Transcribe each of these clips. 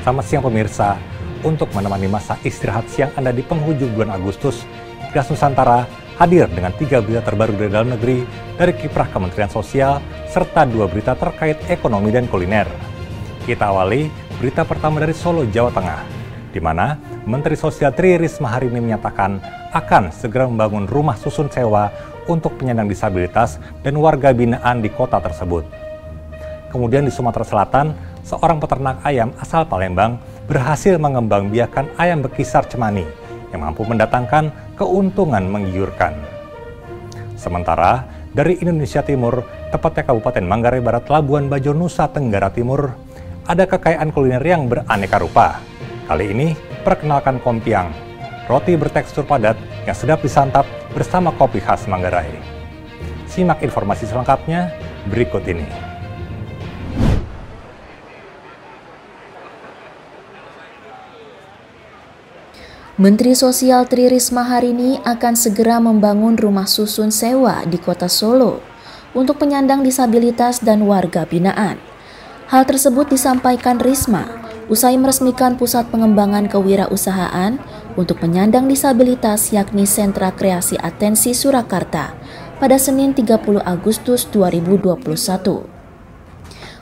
Selamat siang pemirsa, untuk menemani masa istirahat siang Anda di penghujung bulan Agustus, Kilas Nusantara hadir dengan 3 berita terbaru dari dalam negeri dari kiprah Kementerian Sosial, serta 2 berita terkait ekonomi dan kuliner. Kita awali berita pertama dari Solo, Jawa Tengah, di mana Menteri Sosial Tri Risma hari ini menyatakan akan segera membangun rumah susun sewa untuk penyandang disabilitas dan warga binaan di kota tersebut. Kemudian di Sumatera Selatan, seorang peternak ayam asal Palembang berhasil mengembangbiakan ayam bekisar cemani yang mampu mendatangkan keuntungan menggiurkan. Sementara dari Indonesia Timur, tepatnya Kabupaten Manggarai Barat, Labuan Bajo, Nusa Tenggara Timur, ada kekayaan kuliner yang beraneka rupa. Kali ini perkenalkan kompiang, roti bertekstur padat yang sedap disantap bersama kopi khas Manggarai. Simak informasi selengkapnya berikut ini. Menteri Sosial Tri Risma hari ini akan segera membangun rumah susun sewa di kota Solo untuk penyandang disabilitas dan warga binaan. Hal tersebut disampaikan Risma usai meresmikan Pusat Pengembangan Kewirausahaan untuk penyandang disabilitas yakni Sentra Kreasi Atensi Surakarta pada Senin 30 Agustus 2021.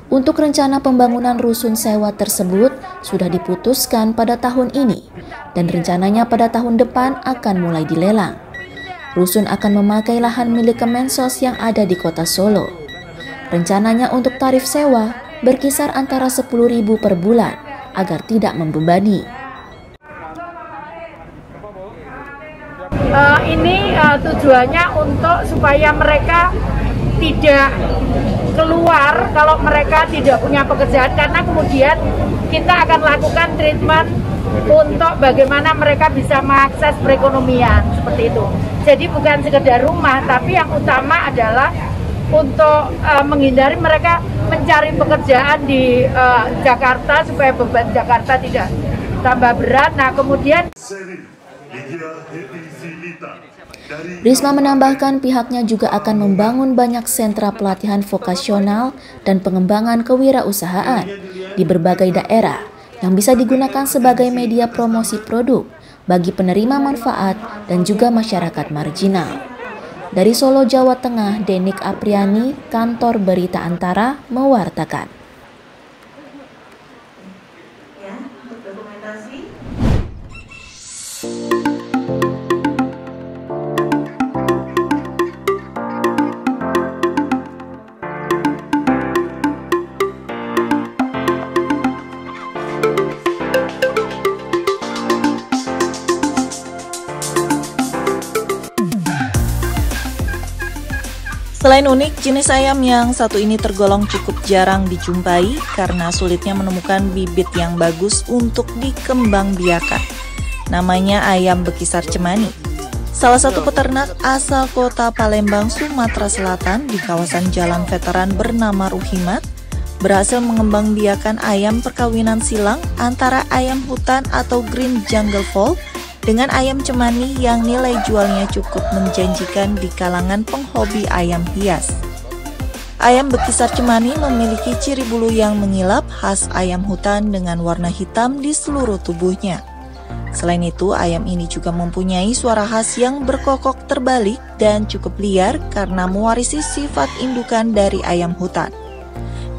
Untuk rencana pembangunan rusun sewa tersebut sudah diputuskan pada tahun ini dan rencananya pada tahun depan akan mulai dilelang. Rusun akan memakai lahan milik Kemensos yang ada di kota Solo. Rencananya untuk tarif sewa berkisar antara 10.000 per bulan agar tidak membebani. Ini tujuannya untuk supaya mereka tidak keluar kalau mereka tidak punya pekerjaan, karena kemudian kita akan lakukan treatment untuk bagaimana mereka bisa mengakses perekonomian seperti itu. Jadi bukan sekedar rumah, tapi yang utama adalah untuk menghindari mereka mencari pekerjaan di Jakarta supaya beban Jakarta tidak tambah berat. Nah kemudian Risma menambahkan pihaknya juga akan membangun banyak sentra pelatihan vokasional dan pengembangan kewirausahaan di berbagai daerah yang bisa digunakan sebagai media promosi produk bagi penerima manfaat dan juga masyarakat marginal. Dari Solo, Jawa Tengah, Denik Apriani, Kantor Berita Antara, mewartakan. Selain unik, jenis ayam yang satu ini tergolong cukup jarang dijumpai karena sulitnya menemukan bibit yang bagus untuk dikembangbiakan. Namanya ayam bekisar cemani. Salah satu peternak asal kota Palembang, Sumatera Selatan di kawasan Jalan Veteran bernama Ruhimat berhasil mengembangbiakan ayam perkawinan silang antara ayam hutan atau green jungle fowl dengan ayam cemani yang nilai jualnya cukup menjanjikan di kalangan penghobi ayam hias. Ayam bekisar cemani memiliki ciri bulu yang mengilap khas ayam hutan dengan warna hitam di seluruh tubuhnya. Selain itu, ayam ini juga mempunyai suara khas yang berkokok terbalik dan cukup liar karena mewarisi sifat indukan dari ayam hutan.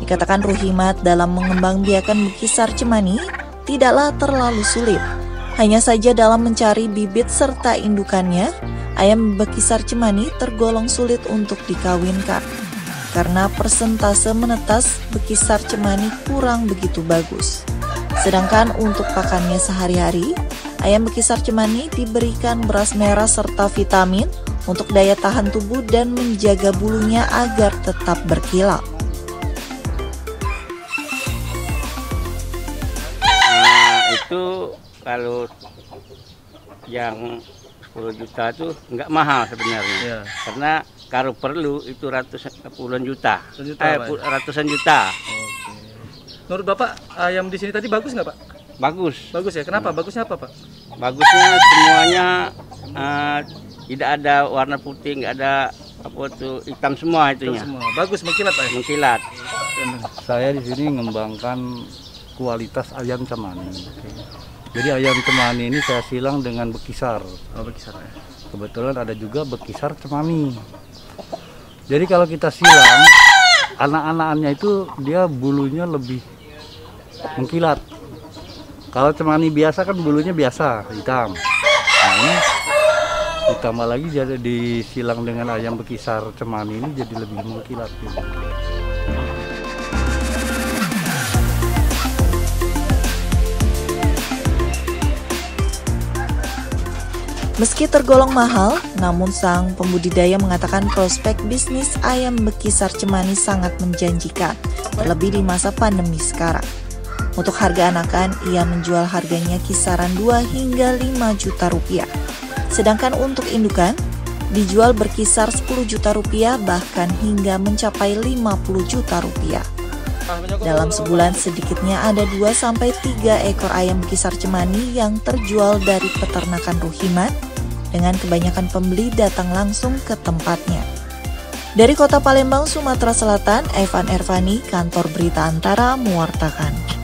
Dikatakan Ruhimat dalam mengembangbiakan bekisar cemani tidaklah terlalu sulit. Hanya saja dalam mencari bibit serta indukannya, ayam bekisar cemani tergolong sulit untuk dikawinkan karena persentase menetas bekisar cemani kurang begitu bagus. Sedangkan untuk pakannya sehari-hari, ayam bekisar cemani diberikan beras merah serta vitamin untuk daya tahan tubuh dan menjaga bulunya agar tetap berkilau. Itu kalau yang 10 juta itu nggak mahal sebenarnya, ya. Karena kalau perlu itu puluhan juta, ratusan juta. Oke. Menurut Bapak, ayam di sini tadi bagus nggak Pak? Bagus. Bagus ya, kenapa? Bagusnya apa Pak? Bagusnya semuanya tidak ada warna putih, nggak ada apa tuh hitam semua itunya. Semua. Bagus, mengkilat Pak? Mengkilat. Saya di sini mengembangkan kualitas ayam cemani. Jadi ayam cemani ini saya silang dengan bekisar. Oh, bekisar ya. Kebetulan ada juga bekisar cemani. Jadi kalau kita silang, anak-anaknya itu dia bulunya lebih mengkilat. Kalau cemani biasa kan bulunya biasa, hitam. Nah ini ditambah lagi jadi disilang dengan ayam bekisar cemani ini jadi lebih mengkilat gitu. Meski tergolong mahal, namun sang pembudidaya mengatakan prospek bisnis ayam bekisar cemani sangat menjanjikan, terlebih di masa pandemi sekarang. Untuk harga anakan, ia menjual harganya kisaran 2 hingga 5 juta rupiah. Sedangkan untuk indukan, dijual berkisar 10 juta rupiah bahkan hingga mencapai 50 juta rupiah. Dalam sebulan sedikitnya ada 2-3 ekor ayam bekisar cemani yang terjual dari peternakan Ruhimat, dengan kebanyakan pembeli datang langsung ke tempatnya. Dari Kota Palembang, Sumatera Selatan, Evan Ervani, Kantor Berita Antara mewartakan.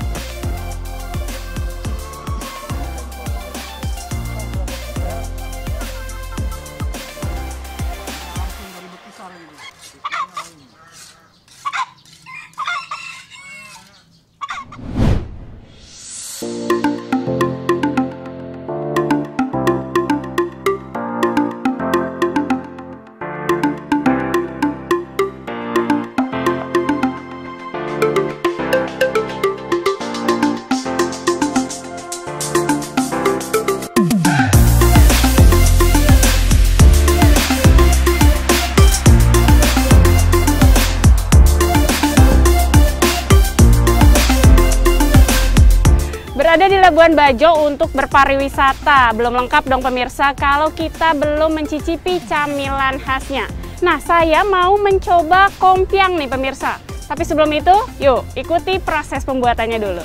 Berada di Labuan Bajo untuk berpariwisata. Belum lengkap dong pemirsa kalau kita belum mencicipi camilan khasnya. Nah, saya mau mencoba kompiang nih pemirsa. Tapi sebelum itu, yuk ikuti proses pembuatannya dulu.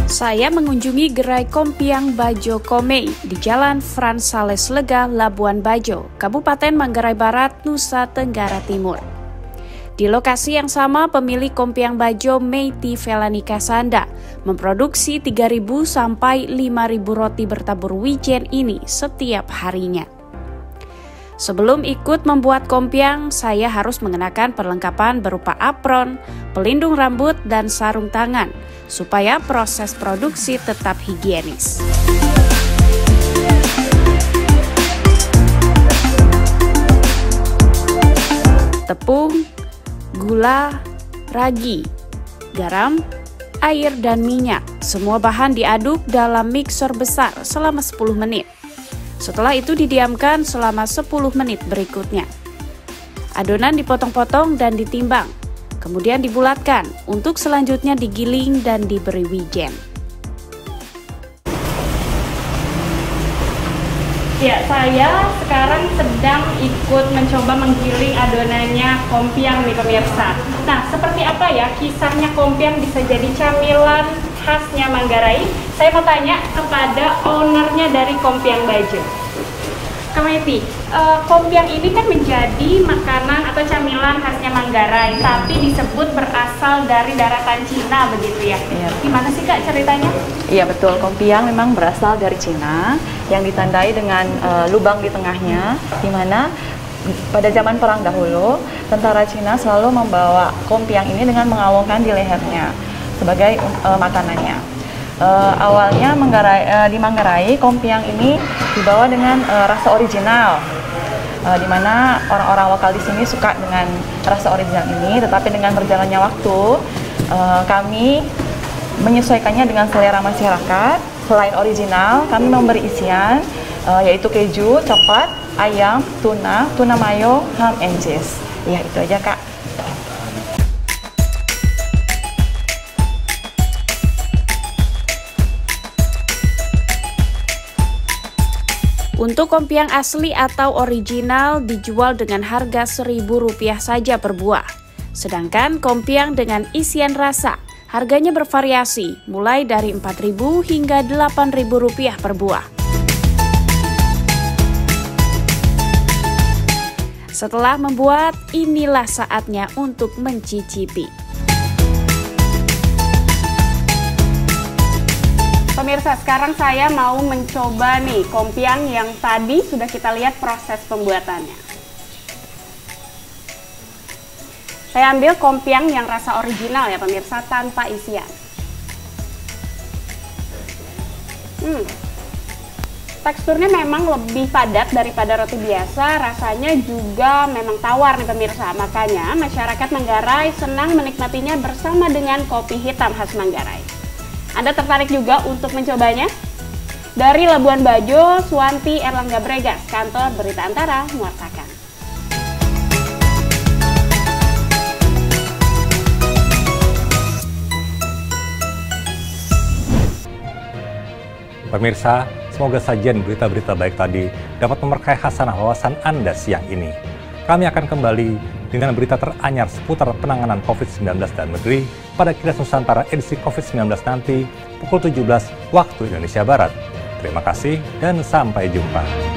Saya mengunjungi gerai Kompiang Bajo Komei di Jalan Frans Sales Lega, Labuan Bajo, Kabupaten Manggarai Barat, Nusa Tenggara Timur. Di lokasi yang sama, pemilik Kompiang Bajo, Meiti Velani Kasanda, memproduksi 3.000 sampai 5.000 roti bertabur wijen ini setiap harinya. Sebelum ikut membuat kompiang, saya harus mengenakan perlengkapan berupa apron, pelindung rambut, dan sarung tangan, supaya proses produksi tetap higienis. Tepung, gula, ragi, garam, air, dan minyak. Semua bahan diaduk dalam mixer besar selama 10 menit. Setelah itu didiamkan selama 10 menit berikutnya. Adonan dipotong-potong dan ditimbang, kemudian dibulatkan untuk selanjutnya digiling dan diberi wijen. Ya, saya sekarang sedang ikut mencoba menggiling adonannya kompiang nih pemirsa. Nah, seperti apa ya kisahnya kompiang bisa jadi camilan khasnya Manggarai? Saya mau tanya kepada ownernya dari Kompiang Bajo. Kak Meiti, kompiang ini kan menjadi makanan atau camilan khasnya Manggarai, tapi disebut berasal dari daratan Cina begitu ya? Iya. Gimana sih Kak ceritanya? Iya betul, kompiang memang berasal dari Cina yang ditandai dengan lubang di tengahnya, di mana pada zaman perang dahulu tentara Cina selalu membawa kompiang ini dengan mengawongkan di lehernya sebagai makanannya. Awalnya di Manggarai kompiang ini dibawa dengan rasa original, di mana orang-orang lokal di sini suka dengan rasa original ini. Tetapi dengan berjalannya waktu, kami menyesuaikannya dengan selera masyarakat. Selain original, kami memberi isian yaitu keju, coklat, ayam, tuna mayo, ham and cheese. Ya itu aja Kak. Untuk kompiang asli atau original dijual dengan harga Rp1.000 saja per buah. Sedangkan kompiang dengan isian rasa harganya bervariasi mulai dari Rp4.000 hingga Rp8.000 per buah. Setelah membuat, inilah saatnya untuk mencicipi. Pemirsa, sekarang saya mau mencoba nih kompiang yang tadi sudah kita lihat proses pembuatannya. Saya ambil kompiang yang rasa original ya pemirsa, tanpa isian. Teksturnya memang lebih padat daripada roti biasa, rasanya juga memang tawar nih pemirsa. Makanya masyarakat Manggarai senang menikmatinya bersama dengan kopi hitam khas Manggarai. Anda tertarik juga untuk mencobanya? Dari Labuan Bajo, Suwanti Erlangga Bregas, Kantor Berita Antara, mewartakan. Pemirsa, semoga sajian berita-berita baik tadi dapat memberkahi hasanah wawasan Anda siang ini. Kami akan kembali dengan berita teranyar seputar penanganan COVID-19 dalam negeri pada Kilas Nusantara edisi COVID-19 nanti pukul 17 waktu Indonesia Barat. Terima kasih dan sampai jumpa.